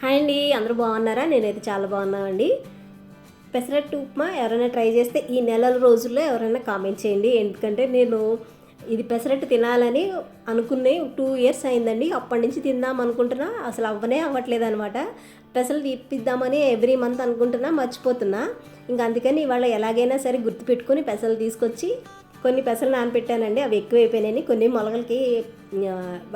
Hi అండి, అందరూ బాగున్నారా? నేనైతే చాలా బాగున్నానండి. పెసరట్టు ఉప్మా ఎవరైనా ట్రై చేస్తే ఈ నెల రోజుల్లో ఎవరైనా కామెంట్ చేయండి. ఎందుకంటే నేను ఇది పెసరట్టు తినాలని అనుకునే 2 ఇయర్స్ అయిందండి. అప్పటి నుంచి తిందాం అనుకుంటున్నా, అసలు అవ్వట్లేదు అనమాట. పెసలు తీపిద్దామని ఎవ్రీ మంత్ అనుకుంటున్నా, మర్చిపోతున్నా. ఇంకా అందుకని ఇవాళ ఎలాగైనా సరే గుర్తుపెట్టుకుని పెసలు తీసుకొచ్చి కొన్ని పెసలు నానపెట్టానండి. అవి ఎక్కువైపోయినాయి. కొన్ని మొలకలకి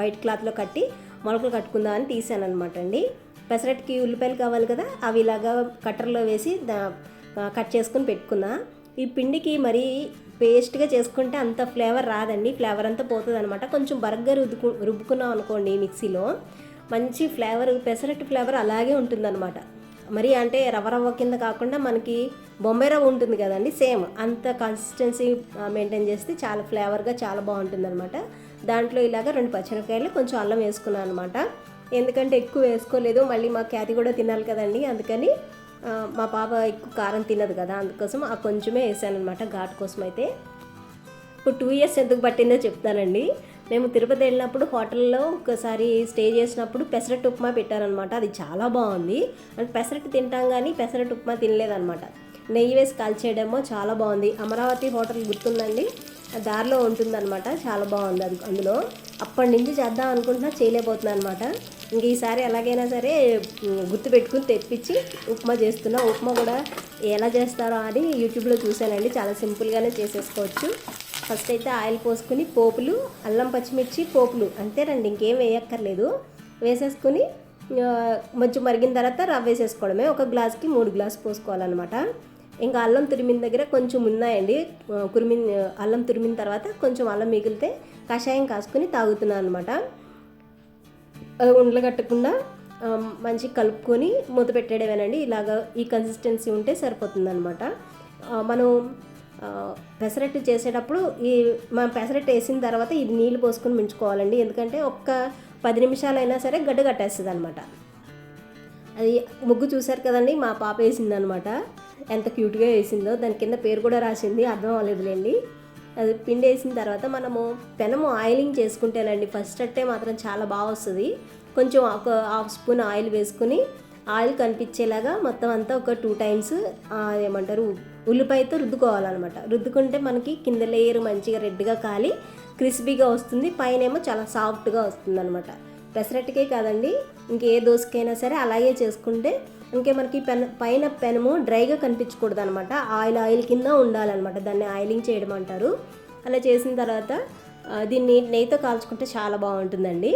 వైట్ క్లాత్లో కట్టి మొలకలు కట్టుకుందామని తీసాను అనమాట అండి. పెసరట్టుకి ఉల్లిపాయలు కావాలి కదా, అవి ఇలాగా కట్టర్లో వేసి కట్ చేసుకుని పెట్టుకున్నా. ఈ పిండికి మరీ పేస్ట్గా చేసుకుంటే అంత ఫ్లేవర్ రాదండి, ఫ్లేవర్ అంతా పోతుంది అనమాట. కొంచెం బరగ్గా రుబ్బుకున్నాం అనుకోండి మిక్సీలో, మంచి ఫ్లేవర్, పెసరట్టు ఫ్లేవర్ అలాగే ఉంటుందన్నమాట. మరి అంటే రవ్వ కింద కాకుండా మనకి బొంబాయి రవ్వ ఉంటుంది కదండి, సేమ్ అంత కన్సిస్టెన్సీ మెయింటైన్ చేస్తే చాలా ఫ్లేవర్గా చాలా బాగుంటుంది అనమాట. దాంట్లో ఇలాగ 2 పచ్చిమిరపకాయలు, కొంచెం అల్లం వేసుకున్నాను అనమాట. ఎందుకంటే ఎక్కువ వేసుకోలేదు, మళ్ళీ మా ఖ్యాతి కూడా తినాలి కదండి. అందుకని మా పాప ఎక్కువ కారం తినదు కదా, అందుకోసం ఆ కొంచెమే వేసాను అనమాట, ఘాటు కోసం. అయితే ఇప్పుడు 2 ఇయర్స్ ఎందుకు పట్టిందో చెప్తానండి. మేము తిరుపతి వెళ్ళినప్పుడు హోటల్లో ఒకసారి స్టే చేసినప్పుడు పెసరట్టు ఉప్మా పెట్టారనమాట. అది చాలా బాగుంది. అంటే పెసరట్టు తింటాం కానీ పెసరట్టు ఉప్మా తినలేదనమాట. నెయ్యి వేసి కాల్చేయడమో చాలా బాగుంది. అమరావతి హోటల్ గుర్తుందండి, దారిలో ఉంటుందన్నమాట. చాలా బాగుంది అది. అందులో అప్పటి నుంచి చేద్దాం అనుకుంటున్నా, చేయలేకపోతున్నాను అనమాట. ఇంక ఈసారి ఎలాగైనా సరే గుర్తుపెట్టుకుని తెప్పించి ఉప్మా చేస్తున్నా. ఉప్మా కూడా ఎలా చేస్తారో అని యూట్యూబ్లో చూశానండి. చాలా సింపుల్గానే చేసేసుకోవచ్చు. ఫస్ట్ అయితే ఆయిల్ పోసుకుని పోపులు, అల్లం పచ్చిమిర్చి పోపులు అంతేనండి, ఇంకేం వేయక్కర్లేదు. వేసేసుకుని కొంచెం మరిగిన తర్వాత రవ్వ వేసేసుకోవడమే. ఒక గ్లాస్కి 3 గ్లాసు పోసుకోవాలన్నమాట. ఇంకా అల్లం తురిమిన దగ్గర కొంచెం ఉన్నాయండి, అల్లం తురిమిన తర్వాత కొంచెం అల్లం మిగిలితే కషాయం కాసుకుని తాగుతున్నాను అనమాట. ఉండలు కట్టకుండా మంచిగా కలుపుకొని మూత పెట్టేయడమేనండి. ఇలాగ ఈ కన్సిస్టెన్సీ ఉంటే సరిపోతుందన్నమాట. మనం పెసరట్టు చేసేటప్పుడు మనం పెసరట్టు వేసిన తర్వాత ఇది నీళ్ళు పోసుకొని మించుకోవాలండి. ఎందుకంటే ఒక్క 10 నిమిషాలైనా సరే గడ్డ కట్టేస్తుంది అనమాట. అది ముగ్గు చూశారు కదండి, మా పాప వేసిందనమాట. ఎంత క్యూట్గా వేసిందో, దాని కింద పేరు కూడా రాసింది, అర్థం అవ్వలేదులేండి. అది పిండి వేసిన తర్వాత మనము పెనము ఆయిలింగ్ చేసుకుంటేనండి ఫస్ట్ అట్టే మాత్రం చాలా బాగా వస్తుంది. కొంచెం ఒక 1/2 స్పూన్ ఆయిల్ వేసుకుని ఆయిల్ కనిపించేలాగా మొత్తం అంతా ఒక 2 టైమ్స్ ఏమంటారు ఉల్లిపాయతో రుద్దుకోవాలన్నమాట. రుద్దుకుంటే మనకి కింద లేయర్ మంచిగా రెడ్గా కాలి క్రిస్పీగా వస్తుంది, పైన ఏమో చాలా సాఫ్ట్గా వస్తుంది అనమాట. పెసరట్టుకే కాదండి, ఇంకే దోసకైనా సరే అలాగే చేసుకుంటే మనకి పైన పెనము డ్రైగా కనిపించకూడదు అనమాట. ఆయిల్ కింద ఉండాలన్నమాట. దాన్ని ఆయిలింగ్ చేయడం అంటారు. అలా చేసిన తర్వాత దీన్ని నెయ్యితో కాల్చుకుంటే చాలా బాగుంటుందండి.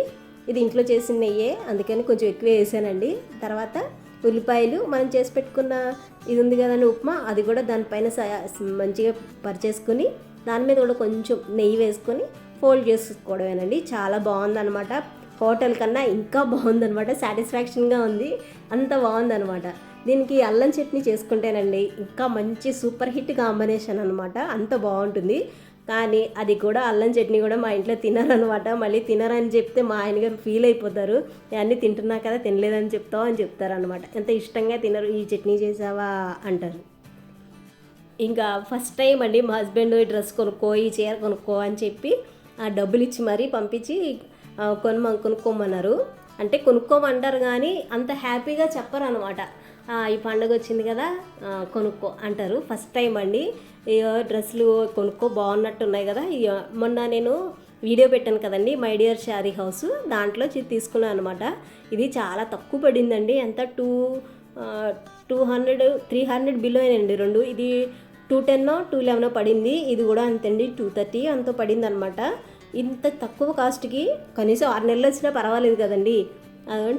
ఇది ఇంట్లో చేసిన నెయ్యే, అందుకని కొంచెం ఎక్కువ వేసానండి. తర్వాత ఉల్లిపాయలు, మనం చేసి పెట్టుకున్న ఇది ఉంది కదండి ఉప్మా, అది కూడా దానిపైన మంచిగా పరిచేసుకుని దాని మీద కూడా కొంచెం నెయ్యి వేసుకొని ఫోల్డ్ చేసుకోవడమేనండి. చాలా బాగుందన్నమాట. హోటల్ కన్నా ఇంకా బాగుందనమాట. సాటిస్ఫాక్షన్గా ఉంది, అంత బాగుందనమాట. దీనికి అల్లం చట్నీ చేసుకుంటేనండి ఇంకా మంచి సూపర్ హిట్ కాంబినేషన్ అనమాట. అంత బాగుంటుంది. కానీ అది కూడా అల్లం చట్నీ కూడా మా ఇంట్లో తినరనమాట. మళ్ళీ తినరని చెప్తే మా ఆయన గారు ఫీల్ అయిపోతారు. అన్నీ తింటున్నా కదా, తినలేదని చెప్తావు అని చెప్తారనమాట. ఎంత ఇష్టంగా తినరు, ఈ చట్నీ చేసావా అంటారు. ఇంకా ఫస్ట్ టైం అండి మా హస్బెండ్ డ్రెస్ కొనుక్కో, ఈ చీర కొనుక్కో అని చెప్పి డబ్బులు ఇచ్చి మరీ పంపించి కొనుక్కోమన్నారు. అంటే కొనుక్కోమంటారు కానీ అంత హ్యాపీగా చెప్పరు అనమాట. ఈ పండుగ వచ్చింది కదా కొనుక్కో అంటారు. ఫస్ట్ టైం అండి డ్రెస్సులు కొనుక్కో, బాగున్నట్టు ఉన్నాయి కదా. మొన్న నేను వీడియో పెట్టాను కదండి, మై డియర్ శారీ హౌస్, దాంట్లో తీసుకున్నాను అనమాట. ఇది చాలా తక్కువ పడిందండి. ఎంత 300 బిలో అయినండి రెండు. ఇది 210 211 పడింది. ఇది కూడా అంతండి, 230 అంత పడింది అనమాట. ఇంత తక్కువ కాస్ట్కి కనీసం 6 నెలలు వచ్చినా పర్వాలేదు కదండి.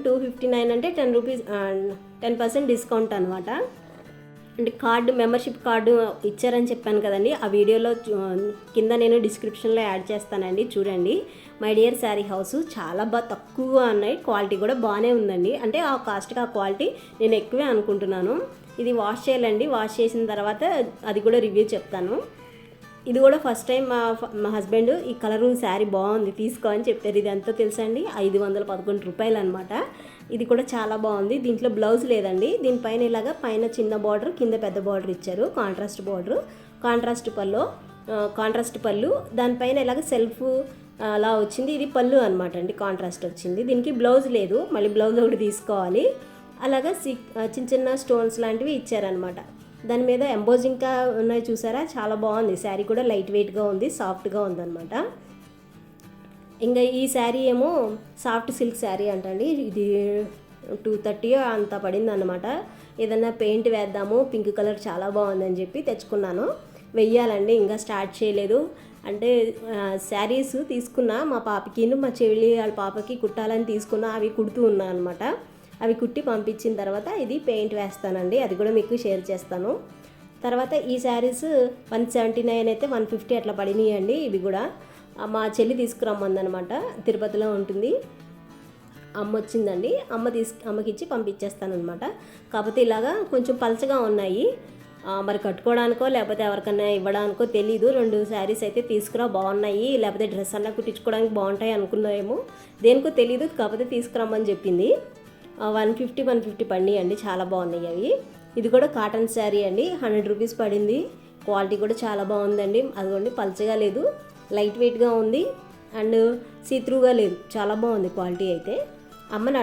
259 అంటే 10 రూపీస్ 10% డిస్కౌంట్ అనమాట. అంటే మెంబర్షిప్ కార్డు ఇచ్చారని చెప్పాను కదండి, ఆ వీడియోలో కింద నేను డిస్క్రిప్షన్లో యాడ్ చేస్తానండి, చూడండి. మై డియర్ శారీ హౌస్ చాలా తక్కువగా ఉన్నాయి, క్వాలిటీ కూడా బాగానే ఉందండి. అంటే ఆ కాస్ట్కి ఆ క్వాలిటీ నేను ఎక్కువే అనుకుంటున్నాను. ఇది వాష్ చేయాలండి, వాష్ చేసిన తర్వాత అది కూడా రివ్యూ చెప్తాను. ఇది కూడా ఫస్ట్ టైం మా హస్బెండ్ ఈ కలరు శారీ బాగుంది తీసుకో అని చెప్పారు. ఇది ఎంతో తెలుసా అండి, 511 రూపాయలు అనమాట. ఇది కూడా చాలా బాగుంది. దీంట్లో బ్లౌజ్ లేదండి. దీనిపైన ఇలాగా పైన చిన్న బార్డర్, కింద పెద్ద బార్డర్ ఇచ్చారు. కాంట్రాస్ట్ బార్డర్, కాంట్రాస్ట్ పళ్ళు, దానిపైన ఇలాగ సెల్ఫ్ అలా వచ్చింది. ఇది పళ్ళు అనమాట అండి, కాంట్రాస్ట్ వచ్చింది. దీనికి బ్లౌజ్ లేదు, మళ్ళీ బ్లౌజ్ ఒకటి తీసుకోవాలి. అలాగా చిన్న చిన్న స్టోన్స్ లాంటివి ఇచ్చారనమాట. దాని మీద ఎంబోజింగ్గా ఉన్నాయి చూసారా, చాలా బాగుంది. శారీ కూడా లైట్ వెయిట్గా ఉంది, సాఫ్ట్గా ఉందన్నమాట. ఇంకా ఈ శారీ ఏమో సాఫ్ట్ సిల్క్ శారీ అంటండి. ఇది 230 అంత పడింది అనమాట. ఏదన్నా పెయింట్ వేద్దాము, పింక్ కలర్ చాలా బాగుందని చెప్పి తెచ్చుకున్నాను. వెయ్యాలండి, ఇంకా స్టార్ట్ చేయలేదు. అంటే శారీస్ తీసుకున్నా మా పాపకి, మా చెల్లి వాళ్ళ పాపకి కుట్టాలని తీసుకున్నా. అవి కుడుతూ ఉన్నా అనమాట. అవి కుట్టి పంపించిన తర్వాత ఇది పెయింట్ వేస్తానండి, అది కూడా మీకు షేర్ చేస్తాను. తర్వాత ఈ శారీస్ 179 అయితే 150 అట్లా పడినాయండి. ఇవి కూడా మా చెల్లి తీసుకురమ్మందనమాట, తిరుపతిలో ఉంటుంది. అమ్మ వచ్చిందండి, అమ్మకి ఇచ్చి పంపించేస్తానమాట. కాకపోతే ఇలాగా కొంచెం పలచగా ఉన్నాయి, మరి కట్టుకోవడానికో లేకపోతే ఎవరికన్నా ఇవ్వడానికో తెలీదు. 2 శారీస్ అయితే తీసుకురా, బాగున్నాయి, లేకపోతే డ్రెస్ అన్నా కుట్టించుకోవడానికి బాగుంటాయి అనుకున్నాయేమో, దేనికో తెలీదు. కాకపోతే తీసుకురమ్మని చెప్పింది. 150 పడినాయి అండి, చాలా బాగున్నాయి అవి. ఇది కూడా కాటన్ శారీ అండి, 100 రూపీస్ పడింది. క్వాలిటీ కూడా చాలా బాగుందండి. అదిగోండి, పలచగా లేదు, లైట్ వెయిట్గా ఉంది అండ్ సీత్రూగా లేదు, చాలా బాగుంది క్వాలిటీ అయితే. అమ్మని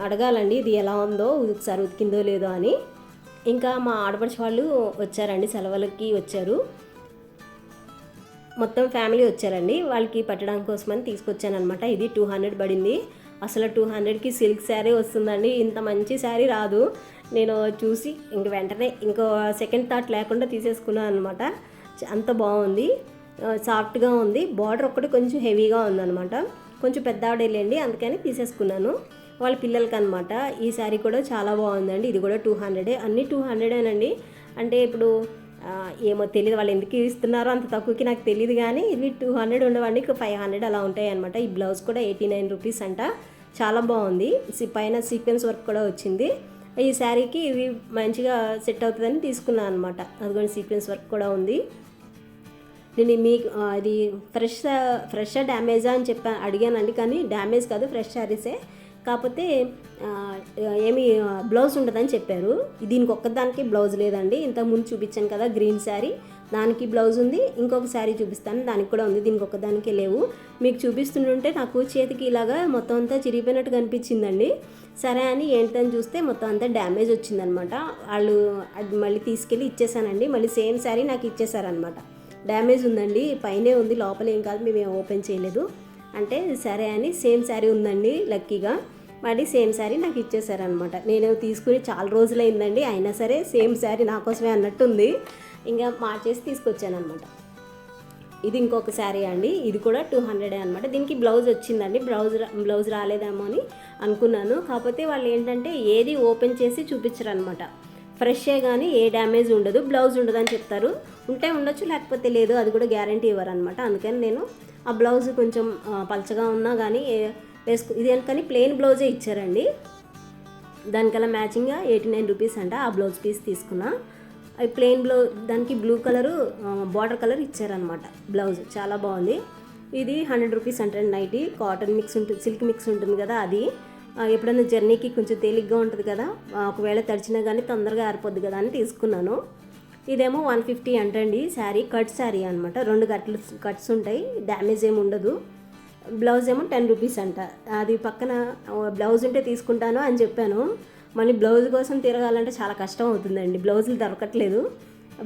అడగాలండి ఇది ఎలా ఉందో, ఒకసారి ఉతికిందో లేదో అని. ఇంకా మా ఆడపడుచు వాళ్ళు వచ్చారండి, సెలవులకి వచ్చారు. మొత్తం ఫ్యామిలీ వచ్చారండి, వాళ్ళకి పట్టడం కోసమని తీసుకొచ్చానమాట. ఇది 200 పడింది. అసలు 200కి సిల్క్ శారీ వస్తుందండి, ఇంత మంచి శారీ రాదు. నేను చూసి ఇంక వెంటనే ఇంకో సెకండ్ థాట్ లేకుండా తీసేసుకున్నాను అనమాట. అంత బాగుంది, సాఫ్ట్గా ఉంది. బార్డర్ ఒక్కటి కొంచెం హెవీగా ఉందన్నమాట, కొంచెం పెద్ద ఆవిడేలేండి, అందుకని తీసేసుకున్నాను. వాళ్ళ పిల్లలకి అనమాట. ఈ శారీ కూడా చాలా బాగుందండి. ఇది కూడా 200, అన్నీ 200ఏనండి. అంటే ఇప్పుడు ఏమో తెలియదు వాళ్ళు ఎందుకు ఇస్తున్నారో అంత తక్కువకి, నాకు తెలియదు. కానీ ఇవి 200 ఉండవండి, 500 అలా ఉంటాయి అనమాట. ఈ బ్లౌజ్ కూడా 89 రూపీస్ అంట, చాలా బాగుంది. పైన సీక్వెన్స్ వర్క్ కూడా వచ్చింది. ఈ శారీకి ఇవి మంచిగా సెట్ అవుతుందని తీసుకున్నాను అనమాట. అదిగోండి, సీక్వెన్స్ వర్క్ కూడా ఉంది. నేను మీకు అది ఫ్రెష్ డ్యామేజా అని అడిగానండి, కానీ డ్యామేజ్ కాదు, ఫ్రెష్ శారీసే. కాకపోతే ఏమి బ్లౌజ్ ఉండదని చెప్పారు. దీనికి ఒక్కదానికి బ్లౌజ్ లేదండి. ఇంతకుముందు చూపించాను కదా గ్రీన్ శారీ, దానికి బ్లౌజ్ ఉంది. ఇంకొక శారీ చూపిస్తాను, దానికి కూడా ఉంది. దీనికి ఒక్కదానికే లేవు. మీకు చూపిస్తుంటే నాకు చేతికి ఇలాగా మొత్తం అంతా చిరిగిపోయినట్టు కనిపించిందండి. సరే అని ఏంటని చూస్తే మొత్తం అంతా డ్యామేజ్ వచ్చిందనమాట. వాళ్ళు అది మళ్ళీ తీసుకెళ్ళి ఇచ్చేసానండి. మళ్ళీ సేమ్ శారీ నాకు ఇచ్చేసారనమాట. డ్యామేజ్ ఉందండి, పైనే ఉంది, లోపల ఏం కాదు, మేము ఓపెన్ చేయలేదు అంటే సరే అని సేమ్ శారీ ఉందండి. లక్కీగా మళ్ళీ సేమ్ శారీ నాకు ఇచ్చేసారనమాట. నేను తీసుకుని చాలా రోజులైందండి, అయినా సరే సేమ్ శారీ నా కోసమే అన్నట్టుంది. ఇంకా మార్చేసి తీసుకొచ్చాను అనమాట. ఇది ఇంకొక శారీ అండి, ఇది కూడా 200 అనమాట. దీనికి బ్లౌజ్ వచ్చిందండి, బ్లౌజ్ రాలేదేమో అని అనుకున్నాను. కాకపోతే వాళ్ళు ఏంటంటే ఏది ఓపెన్ చేసి చూపించరు అనమాట. ఫ్రెషే కానీ ఏ డ్యామేజ్ ఉండదు, బ్లౌజ్ ఉండదు అని చెప్తారు. ఉంటే ఉండొచ్చు, లేకపోతే లేదు, అది కూడా గ్యారంటీ ఇవ్వరు అనమాట. అందుకని నేను ఆ బ్లౌజ్ కొంచెం పలచగా ఉన్నా కానీ ఇది కానీ ప్లెయిన్ బ్లౌజే ఇచ్చారండి. దానికల్లా మ్యాచింగ్గా 89 రూపీస్ అంట. ఆ బ్లౌజ్ పీస్ తీసుకున్నా. అది ప్లెయిన్ బ్లౌజ్, దానికి బ్లూ కలరు బార్డర్ కలర్ ఇచ్చారనమాట. బ్లౌజ్ చాలా బాగుంది. ఇది 100 రూపీస్ అంటారు. నైటీ కాటన్ మిక్స్ ఉంటుంది, సిల్క్ మిక్స్ ఉంటుంది కదా అది. ఎప్పుడైనా జర్నీకి కొంచెం తేలిగ్గా ఉంటుంది కదా, ఒకవేళ తడిచినా కానీ తొందరగా ఆరిపోద్ది కదా అని తీసుకున్నాను. ఇదేమో 150 అంటండి. శారీ కట్ శారీ అనమాట, 2 కట్స్ ఉంటాయి, డ్యామేజ్ ఏమి ఉండదు. బ్లౌజ్ ఏమో 10 రూపీస్ అంట. అది పక్కన బ్లౌజ్ ఉంటే తీసుకుంటాను అని చెప్పాను. మళ్ళీ బ్లౌజ్ కోసం తిరగాలంటే చాలా కష్టం అవుతుందండి, బ్లౌజులు దొరకట్లేదు.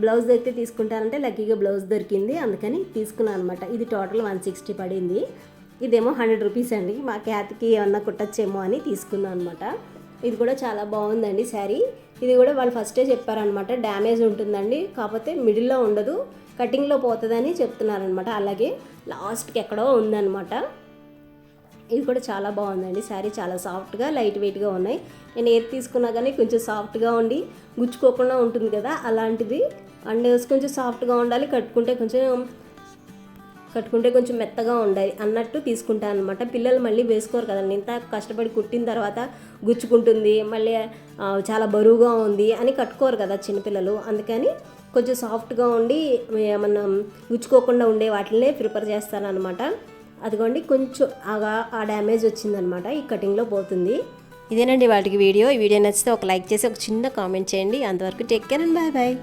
బ్లౌజ్ అయితే తీసుకుంటానంటే లక్కీగా బ్లౌజ్ దొరికింది, అందుకని తీసుకున్నాను అనమాట. ఇది టోటల్ 160 పడింది. ఇదేమో 100 రూపీస్ అండి. మా క్యాత్కి ఏమన్నా కుట్టచ్చేమో అని తీసుకున్నాను అనమాట. ఇది కూడా చాలా బాగుందండి శారీ. ఇది కూడా వాళ్ళు ఫస్టే చెప్పారనమాట, డ్యామేజ్ ఉంటుందండి, కాకపోతే మిడిల్లో ఉండదు, కటింగ్లో పోతుందని చెప్తున్నారనమాట. అలాగే లాస్ట్కి ఎక్కడో ఉందన్నమాట. ఇది కూడా చాలా బాగుందండి శారీ, చాలా సాఫ్ట్గా లైట్ వెయిట్గా ఉన్నాయి. నేను ఏది తీసుకున్నా కానీ కొంచెం సాఫ్ట్గా ఉండి గుచ్చుకోకుండా ఉంటుంది కదా, అలాంటిది. అండ్ కొంచెం సాఫ్ట్గా ఉండాలి, కట్టుకుంటే కొంచెం మెత్తగా ఉండాలి అన్నట్టు తీసుకుంటాను అనమాట. పిల్లలు మళ్ళీ వేసుకోరు కదండి, ఇంత కష్టపడి కుట్టిన తర్వాత గుచ్చుకుంటుంది, మళ్ళీ చాలా బరువుగా ఉంది అని కట్టుకోరు కదా చిన్నపిల్లలు. అందుకని కొంచెం సాఫ్ట్గా ఉండి ఏమన్నా గుచ్చుకోకుండా ఉండే వాటినే ప్రిఫర్ చేస్తానన్నమాట. అదిగోండి, కొంచెం ఆ డ్యామేజ్ వచ్చిందనమాట, ఈ కటింగ్లో పోతుంది. ఇదేనండి వాటికి వీడియో. ఈ వీడియో నచ్చితే ఒక లైక్ చేసి ఒక చిన్న కామెంట్ చేయండి. అంతవరకు take care and bye bye.